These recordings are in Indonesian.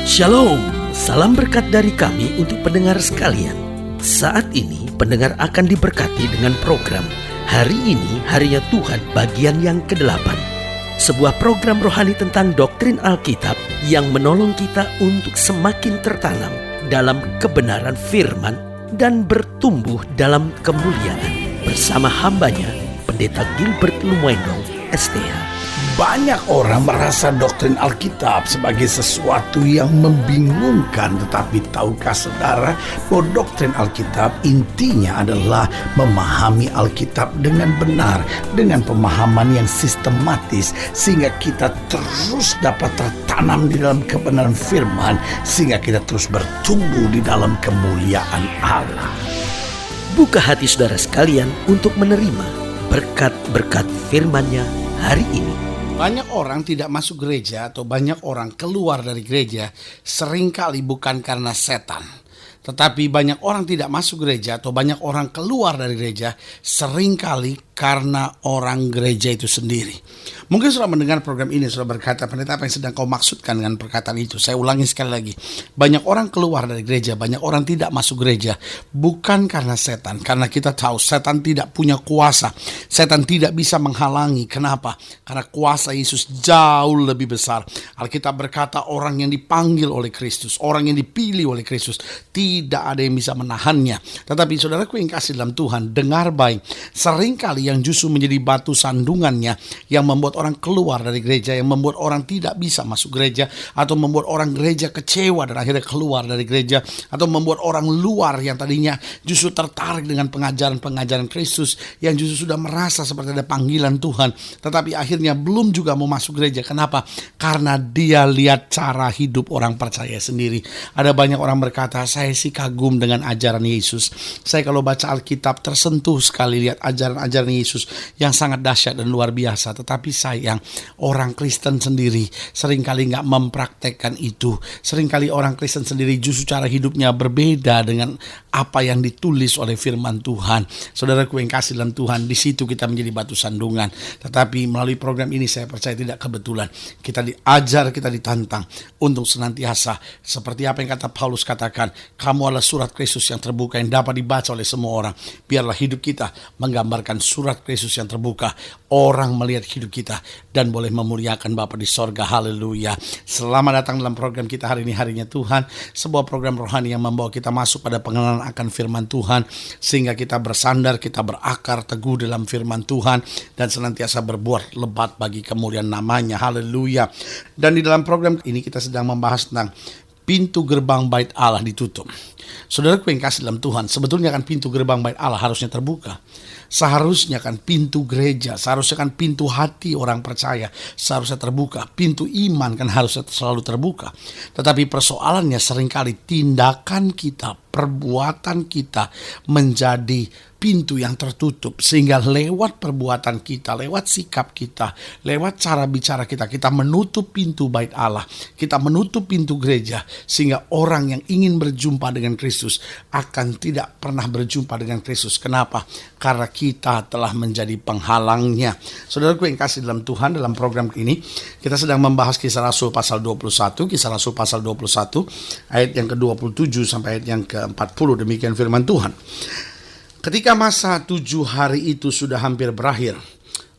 Shalom, salam berkat dari kami untuk pendengar sekalian. Saat ini pendengar akan diberkati dengan program Hari Ini Harinya Tuhan bagian yang ke-8. Sebuah program rohani tentang doktrin Alkitab yang menolong kita untuk semakin tertanam dalam kebenaran firman dan bertumbuh dalam kemuliaan. Bersama hambanya, Pendeta Gilbert Lumwendong, STH. Banyak orang merasa doktrin Alkitab sebagai sesuatu yang membingungkan. Tetapi tahukah saudara bahwa doktrin Alkitab intinya adalah memahami Alkitab dengan benar, dengan pemahaman yang sistematis, sehingga kita terus dapat tertanam di dalam kebenaran firman, sehingga kita terus bertumbuh di dalam kemuliaan Allah. Buka hati saudara sekalian untuk menerima berkat-berkat firman-Nya hari ini. Banyak orang tidak masuk gereja atau banyak orang keluar dari gereja seringkali bukan karena setan. Tetapi banyak orang tidak masuk gereja atau banyak orang keluar dari gereja seringkali karena orang gereja itu sendiri. Mungkin sudah mendengar program ini, sudah berkata, pendeta, apa yang sedang kau maksudkan dengan perkataan itu? Saya ulangi sekali lagi. Banyak orang keluar dari gereja, banyak orang tidak masuk gereja bukan karena setan. Karena kita tahu setan tidak punya kuasa. Setan tidak bisa menghalangi. Kenapa? Karena kuasa Yesus jauh lebih besar. Alkitab berkata orang yang dipanggil oleh Kristus, orang yang dipilih oleh Kristus, tidak ada yang bisa menahannya. Tetapi saudaraku yang kasih dalam Tuhan, dengar baik. Seringkali yang justru menjadi batu sandungannya, yang membuat orang keluar dari gereja, yang membuat orang tidak bisa masuk gereja, atau membuat orang gereja kecewa dan akhirnya keluar dari gereja, atau membuat orang luar yang tadinya justru tertarik dengan pengajaran-pengajaran Kristus, yang justru sudah merasa seperti ada panggilan Tuhan, tetapi akhirnya belum juga mau masuk gereja. Kenapa? Karena dia lihat cara hidup orang percaya sendiri. Ada banyak orang berkata, saya sih kagum dengan ajaran Yesus. Saya kalau baca Alkitab tersentuh sekali lihat ajaran-ajaran Yesus yang sangat dahsyat dan luar biasa. Tetapi sayang, orang Kristen sendiri seringkali nggak mempraktekkan itu. Seringkali orang Kristen sendiri justru cara hidupnya berbeda dengan apa yang ditulis oleh firman Tuhan. Saudaraku yang kasih dalam Tuhan, di situ kita menjadi batu sandungan. Tetapi melalui program ini saya percaya tidak kebetulan. Kita diajar, kita ditantang untuk senantiasa seperti apa yang kata Paulus katakan, kamu adalah surat Kristus yang terbuka yang dapat dibaca oleh semua orang. Biarlah hidup kita menggambarkan surat Kristus yang terbuka. Orang melihat hidup kita dan boleh memuliakan Bapa di sorga. Haleluya. Selamat datang dalam program kita hari ini, Harinya Tuhan. Sebuah program rohani yang membawa kita masuk pada pengenalan akan firman Tuhan, sehingga kita bersandar, kita berakar teguh dalam firman Tuhan, dan senantiasa berbuat lebat bagi kemuliaan namanya. Haleluya. Dan di dalam program ini kita sedang membahas tentang pintu gerbang bait Allah ditutup. Saudaraku yang kasih dalam Tuhan, sebetulnya kan pintu gerbang bait Allah harusnya terbuka. Seharusnya kan pintu gereja, seharusnya kan pintu hati orang percaya seharusnya terbuka. Pintu iman kan harusnya selalu terbuka. Tetapi persoalannya seringkali tindakan kita, perbuatan kita menjadi pintu yang tertutup, sehingga lewat perbuatan kita, lewat sikap kita, lewat cara bicara kita, kita menutup pintu bait Allah, kita menutup pintu gereja, sehingga orang yang ingin berjumpa dengan Kristus akan tidak pernah berjumpa dengan Kristus. Kenapa? Karena kita telah menjadi penghalangnya. Saudaraku yang kasih dalam Tuhan, dalam program ini kita sedang membahas Kisah Rasul pasal 21, Kisah Rasul pasal 21 ayat yang ke-27 sampai ayat yang ke-40. Demikian firman Tuhan. Ketika masa 7 hari itu sudah hampir berakhir,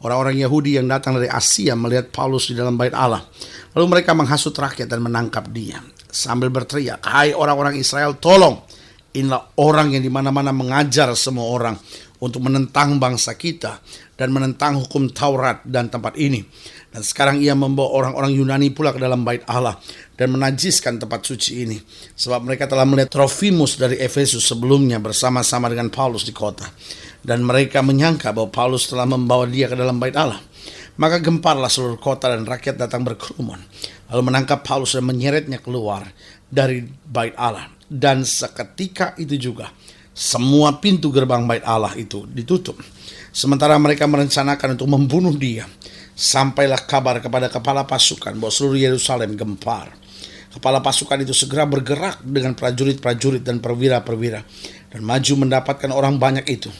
orang-orang Yahudi yang datang dari Asia melihat Paulus di dalam bait Allah. Lalu mereka menghasut rakyat dan menangkap dia sambil berteriak, "Hai orang-orang Israel, tolong! Inilah orang yang dimana-mana mengajar semua orang untuk menentang bangsa kita dan menentang hukum Taurat dan tempat ini. Dan sekarang ia membawa orang-orang Yunani pula ke dalam bait Allah dan menajiskan tempat suci ini. Sebab mereka telah melihat Trofimus dari Efesus sebelumnya bersama-sama dengan Paulus di kota. Dan mereka menyangka bahwa Paulus telah membawa dia ke dalam bait Allah. Maka gemparlah seluruh kota dan rakyat datang berkerumun. Lalu menangkap Paulus dan menyeretnya keluar dari bait Allah. Dan seketika itu juga semua pintu gerbang bait Allah itu ditutup. Sementara mereka merencanakan untuk membunuh dia, sampailah kabar kepada kepala pasukan bahwa seluruh Yerusalem gempar. Kepala pasukan itu segera bergerak dengan prajurit-prajurit dan perwira-perwira dan maju mendapatkan orang banyak itu.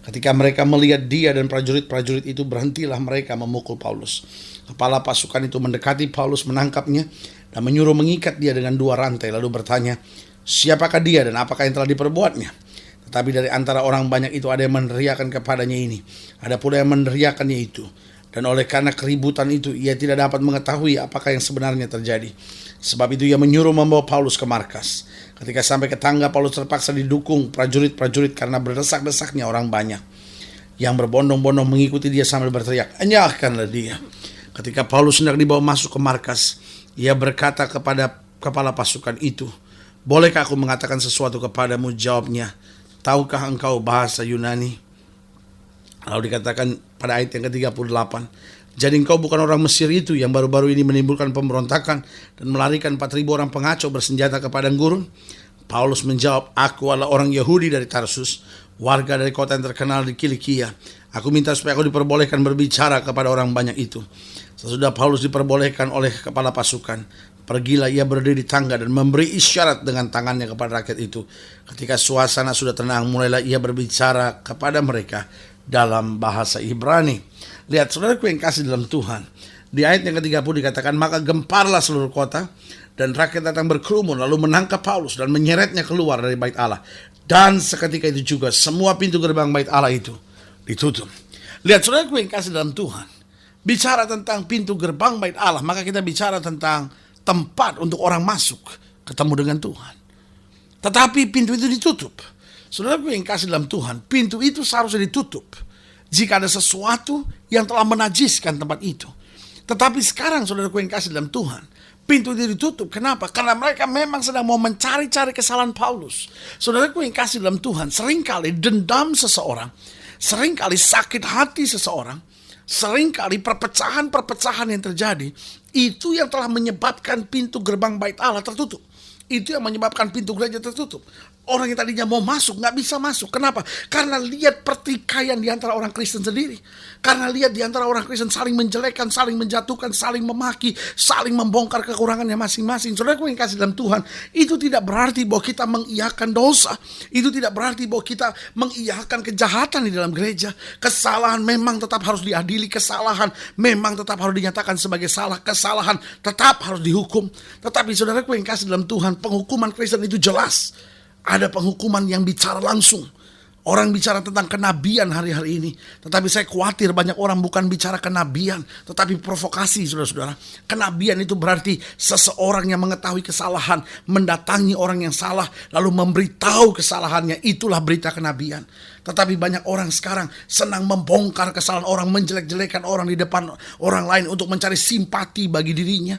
Ketika mereka melihat dia dan prajurit-prajurit itu, berhentilah mereka memukul Paulus. Kepala pasukan itu mendekati Paulus, menangkapnya dan menyuruh mengikat dia dengan 2 rantai, lalu bertanya, siapakah dia dan apakah yang telah diperbuatnya? Tetapi dari antara orang banyak itu ada yang meneriakan kepadanya ini, ada pula yang meneriakannya itu. Dan oleh karena keributan itu, ia tidak dapat mengetahui apakah yang sebenarnya terjadi. Sebab itu ia menyuruh membawa Paulus ke markas. Ketika sampai ke tangga, Paulus terpaksa didukung prajurit-prajurit karena berdesak-desaknya orang banyak yang berbondong-bondong mengikuti dia sambil berteriak, enyahkanlah dia. Ketika Paulus hendak dibawa masuk ke markas, ia berkata kepada kepala pasukan itu, bolehkah aku mengatakan sesuatu kepadamu? Jawabnya, tahukah engkau bahasa Yunani? Lalu dikatakan pada ayat yang ke-38, jadi engkau bukan orang Mesir itu yang baru-baru ini menimbulkan pemberontakan dan melarikan 4.000 orang pengacau bersenjata ke padang gurun? Paulus menjawab, aku adalah orang Yahudi dari Tarsus, warga dari kota yang terkenal di Kilikia. Aku minta supaya aku diperbolehkan berbicara kepada orang banyak itu. Sesudah Paulus diperbolehkan oleh kepala pasukan, pergilah ia berdiri di tangga dan memberi isyarat dengan tangannya kepada rakyat itu. Ketika suasana sudah tenang, mulailah ia berbicara kepada mereka dalam bahasa Ibrani. Lihat saudaraku yang kasih dalam Tuhan, di ayat yang ke-30 dikatakan, maka gemparlah seluruh kota dan rakyat datang berkerumun lalu menangkap Paulus dan menyeretnya keluar dari bait Allah. Dan seketika itu juga semua pintu gerbang bait Allah itu ditutup. Lihat saudaraku yang kasih dalam Tuhan, bicara tentang pintu gerbang bait Allah, maka kita bicara tentang tempat untuk orang masuk ketemu dengan Tuhan. Tetapi pintu itu ditutup. Saudaraku yang kasih dalam Tuhan, pintu itu seharusnya ditutup jika ada sesuatu yang telah menajiskan tempat itu. Tetapi sekarang saudaraku yang kasih dalam Tuhan, pintu itu ditutup. Kenapa? Karena mereka memang sedang mau mencari-cari kesalahan Paulus. Saudaraku yang kasih dalam Tuhan, seringkali dendam seseorang, seringkali sakit hati seseorang, seringkali perpecahan-perpecahan yang terjadi, itu yang telah menyebabkan pintu gerbang bait Allah tertutup. Itu yang menyebabkan pintu gereja tertutup. Orang yang tadinya mau masuk gak bisa masuk. Kenapa? Karena lihat pertikaian di antara orang Kristen sendiri. Karena lihat di antara orang Kristen saling menjelekkan, saling menjatuhkan, saling memaki, saling membongkar kekurangannya masing-masing. Saudaraku yang kasih dalam Tuhan, itu tidak berarti bahwa kita mengiyakan dosa. Itu tidak berarti bahwa kita mengiyakan kejahatan di dalam gereja. Kesalahan memang tetap harus diadili. Kesalahan memang tetap harus dinyatakan sebagai salah. Kesalahan tetap harus dihukum. Tetapi saudaraku yang kasih dalam Tuhan, penghukuman Kristen itu jelas. Ada penghukuman yang bicara langsung. Orang bicara tentang kenabian hari-hari ini. Tetapi saya khawatir banyak orang bukan bicara kenabian, tetapi provokasi, saudara-saudara. Kenabian itu berarti seseorang yang mengetahui kesalahan, mendatangi orang yang salah, lalu memberitahu kesalahannya. Itulah berita kenabian. Tetapi banyak orang sekarang senang membongkar kesalahan orang, menjelek-jelekan orang di depan orang lain untuk mencari simpati bagi dirinya.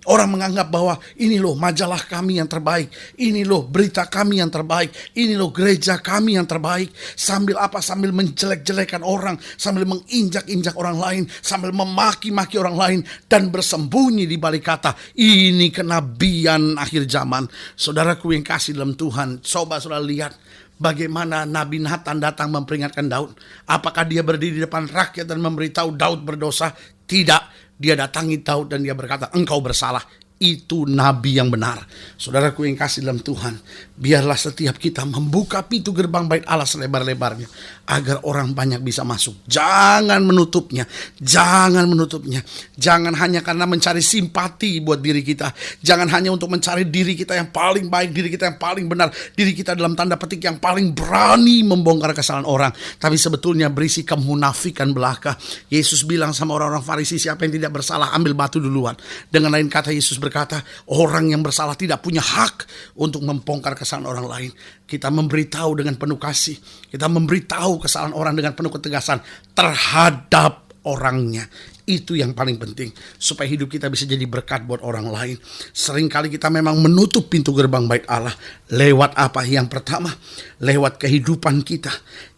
Orang menganggap bahwa ini loh majalah kami yang terbaik, ini loh berita kami yang terbaik, ini loh gereja kami yang terbaik. Sambil apa? Sambil menjelek-jelekan orang, sambil menginjak-injak orang lain, sambil memaki-maki orang lain, dan bersembunyi di balik kata, ini kenabian akhir zaman. Saudaraku yang kasih dalam Tuhan, coba saudara lihat bagaimana Nabi Nathan datang memperingatkan Daud. Apakah dia berdiri di depan rakyat dan memberitahu Daud berdosa? Tidak. Dia datangi Daud dan dia berkata, engkau bersalah. Itu nabi yang benar. Saudaraku yang kasih dalam Tuhan, biarlah setiap kita membuka pintu gerbang bait Allah selebar-lebarnya agar orang banyak bisa masuk. Jangan menutupnya. Jangan menutupnya. Jangan hanya karena mencari simpati buat diri kita. Jangan hanya untuk mencari diri kita yang paling baik, diri kita yang paling benar, diri kita dalam tanda petik yang paling berani membongkar kesalahan orang. Tapi sebetulnya berisi kemunafikan belaka. Yesus bilang sama orang-orang Farisi, siapa yang tidak bersalah ambil batu duluan. Dengan lain kata, Yesus berkata, orang yang bersalah tidak punya hak untuk membongkar kesalahan orang lain. Kita memberitahu dengan penuh kasih. Kita memberitahu kesalahan orang dengan penuh ketegasan terhadap orangnya. Itu yang paling penting, supaya hidup kita bisa jadi berkat buat orang lain. Seringkali kita memang menutup pintu gerbang bait Allah. Lewat apa? Yang pertama, lewat kehidupan kita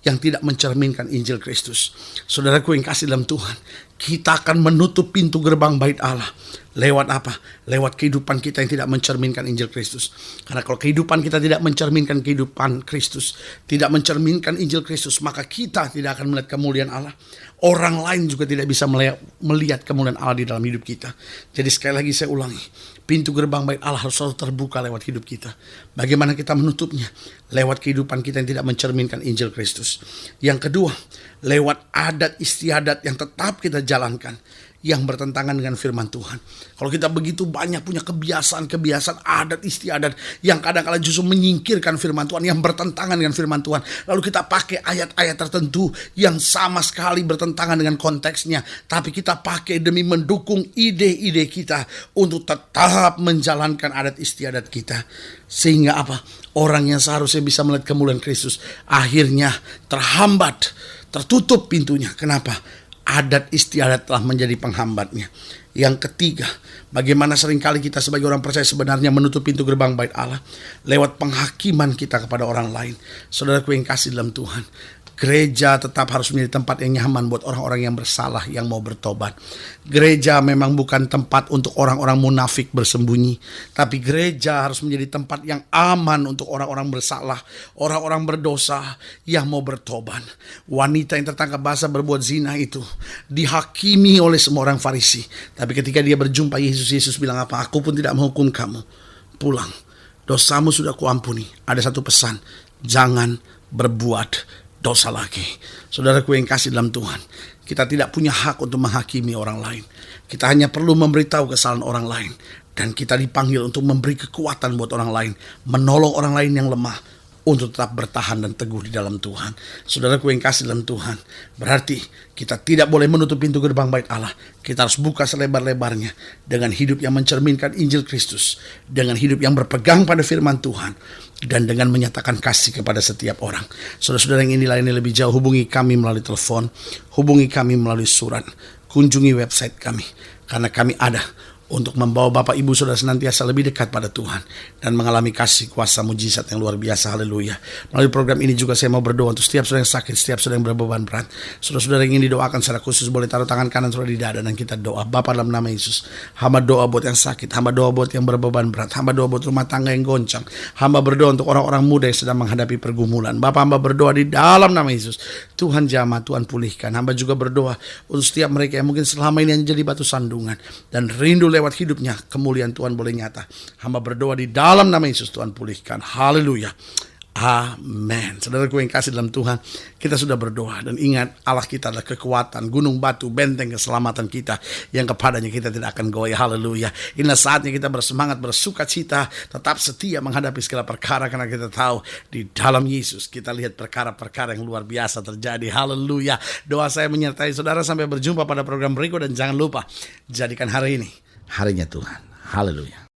yang tidak mencerminkan Injil Kristus. Saudaraku yang kasih dalam Tuhan, kita akan menutup pintu gerbang bait Allah. Lewat apa? Lewat kehidupan kita yang tidak mencerminkan Injil Kristus. Karena kalau kehidupan kita tidak mencerminkan kehidupan Kristus, tidak mencerminkan Injil Kristus, maka kita tidak akan melihat kemuliaan Allah. Orang lain juga tidak bisa melihat kemuliaan Allah di dalam hidup kita. Jadi sekali lagi saya ulangi, Pintu gerbang bait Allah harus selalu terbuka lewat hidup kita. Bagaimana kita menutupnya? Lewat kehidupan kita yang tidak mencerminkan Injil Kristus. Yang kedua, lewat adat istiadat yang tetap kita jalankan, yang bertentangan dengan firman Tuhan. Kalau kita begitu banyak punya kebiasaan-kebiasaan adat istiadat yang kadang-kadang justru menyingkirkan firman Tuhan, yang bertentangan dengan firman Tuhan, lalu kita pakai ayat-ayat tertentu yang sama sekali bertentangan dengan konteksnya, tapi kita pakai demi mendukung ide-ide kita untuk tetap menjalankan adat istiadat kita. Sehingga apa? Orang yang seharusnya bisa melihat kemuliaan Kristus akhirnya terhambat, tertutup pintunya. Kenapa? Adat istiadat telah menjadi penghambatnya. Yang ketiga, bagaimana seringkali kita sebagai orang percaya sebenarnya menutup pintu gerbang bait Allah lewat penghakiman kita kepada orang lain. Saudaraku yang kasih dalam Tuhan, gereja tetap harus menjadi tempat yang nyaman buat orang-orang yang bersalah, yang mau bertobat. Gereja memang bukan tempat untuk orang-orang munafik bersembunyi, tapi gereja harus menjadi tempat yang aman untuk orang-orang bersalah, orang-orang berdosa yang mau bertobat. Wanita yang tertangkap basah berbuat zina itu dihakimi oleh semua orang Farisi, tapi ketika dia berjumpa Yesus, Yesus bilang apa? Aku pun tidak menghukum kamu, pulang, dosamu sudah kuampuni. Ada satu pesan, jangan berbuat dosa lagi. Saudaraku yang kasih dalam Tuhan, kita tidak punya hak untuk menghakimi orang lain. Kita hanya perlu memberitahu kesalahan orang lain, dan kita dipanggil untuk memberi kekuatan buat orang lain, menolong orang lain yang lemah untuk tetap bertahan dan teguh di dalam Tuhan. Saudaraku yang kasih dalam Tuhan, berarti kita tidak boleh menutup pintu gerbang bait Allah. Kita harus buka selebar-lebarnya dengan hidup yang mencerminkan Injil Kristus, dengan hidup yang berpegang pada firman Tuhan, dan dengan menyatakan kasih kepada setiap orang. Saudara-saudara yang inilah ini lebih jauh, hubungi kami melalui telepon, hubungi kami melalui surat, kunjungi website kami, karena kami ada untuk membawa Bapak Ibu Saudara senantiasa lebih dekat pada Tuhan dan mengalami kasih kuasa mujizat yang luar biasa. Haleluya. Melalui program ini juga saya mau berdoa untuk setiap saudara yang sakit, setiap saudara yang berbeban berat. Saudara-saudara yang ingin didoakan secara khusus boleh taruh tangan kanan saudara di dada dan kita doa. Bapa, dalam nama Yesus, hamba doa buat yang sakit, hamba doa buat yang berbeban berat, hamba doa buat rumah tangga yang goncang, hamba berdoa untuk orang-orang muda yang sedang menghadapi pergumulan. Bapa, hamba berdoa di dalam nama Yesus, Tuhan jamah, Tuhan pulihkan. Hamba juga berdoa untuk setiap mereka yang mungkin selama ini yang jadi batu sandungan dan rindu lewat hidupnya kemuliaan Tuhan boleh nyata. Hamba berdoa di dalam nama Yesus, Tuhan pulihkan. Haleluya. Amin. Saudaraku yang kasih dalam Tuhan, kita sudah berdoa dan ingat Allah kita adalah kekuatan, gunung batu, benteng keselamatan kita yang kepadanya kita tidak akan goyah. Haleluya. Inilah saatnya kita bersemangat, bersuka cita, tetap setia menghadapi segala perkara karena kita tahu di dalam Yesus kita lihat perkara-perkara yang luar biasa terjadi. Haleluya. Doa saya menyertai saudara sampai berjumpa pada program berikut dan jangan lupa jadikan hari ini harinya Tuhan. Haleluya.